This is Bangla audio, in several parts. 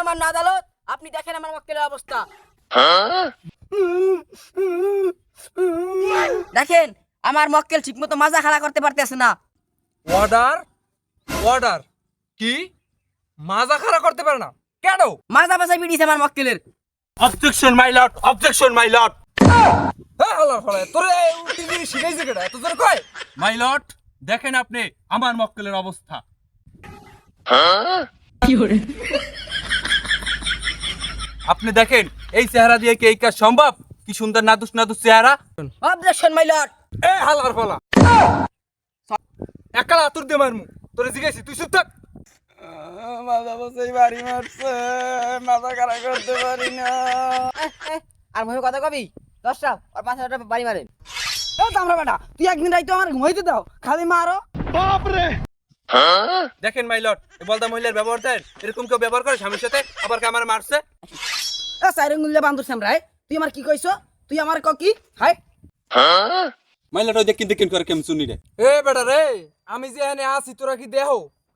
মহামান্য আদালত, আপনি দেখেন আমার মক্কেলের অবস্থা। দেখেন আমার মক্কেল ঠিকমতো মাজা খাড়া করতে পারতেছে না। অর্ডার অর্ডার কি মাজা খাড়া করতে পারে না কেন? মাজা বাসায় পিটিয়েছে আমার মক্কেলের। Objection my lord, objection my lord. হ্যাঁ আল্লাহর ফলে তোরে উকিলগিরি শিখাইছে কেডা? এত জোরে কয়? মাই লর্ড, দেখেন আপনি আমার মক্কেলের অবস্থা। আপনি দেখেন এই চেহারা দিয়ে কি এই কাজ সম্ভব? কি সুন্দর নাদুস নাদুস চেহারা। Objection my lord. এ হালার ফলা একালা আতুর দে মারমু। তোরে জিজ্ঞাসি, তুই চুপ থাক। মাজা বাসায় বাড়ি মারছে, মাজা খাড়া করতে পারি না। আর মুখে কথা কবি 10টা আর 5টা বাড়ি মারে। আমরা বেটা তুই একদিন রাইতো আমার ঘুমাইতে দাও, খালি মারো। দেখেন মাই লর্ড, এই বলদা মহিলার ব্যবহার দেন। এরকম কেউ ব্যবহার করে স্বামীর সাথে, আবার কে আমার মারছে। সাইরেঙ্গুল্লা বান্ধুরছাম রায়, তুই আমার কি কইছো? তুই আমার কি হাই? মাই লর্ড, ওই দেখেন দেখেন করে কেমন শুনি রে। এ বেটা রে, আমি যে এখানে আছি তোরা কি দেহ?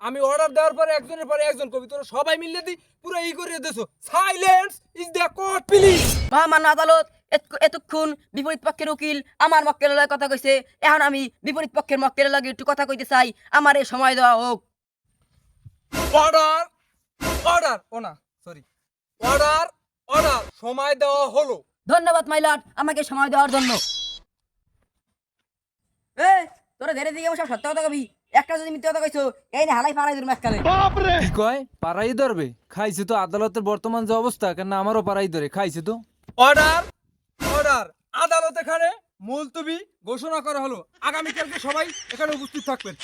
আমি অর্ডার দেওয়ার পরে একজনের পরে একজন কবি তোরা সবাই মিলে দি পুরো ই করে দেছো। Silence is the court please. মহামান্য আদালত, এতক্ষণ বিপরীত পক্ষের উকিল আমার মক্কেলের লগে কথা কইছে, এখন আমি বিপরীত পক্ষের মক্কেলের লগে একটু কথা কইতে চাই, আমার এই সময় দেওয়া হোক। অর্ডার অর্ডার ও না সরি অর্ডার অর্ডার সময় দেওয়া হলো। ধন্যবাদ মাইলাট আমাকে সময় দেওয়ার জন্য। এ তোরা ধীরে দিকে সব সত্য কথা কবি, একটা যদি মিথ্যে কথা কইছো এই না হালাই পাড়াই দিল এককালে। কি কয় পাড়াই ধরবে? খাইছে তো আদালতের বর্তমান যে অবস্থা, কেন আমারও পাড়াই ধরে খাইছে তো। অর্ডার অর্ডার আদালত এখানে মুলতবি ঘোষণা করা হলো। আগামীকালকে সবাই এখানে উপস্থিত থাকবেন।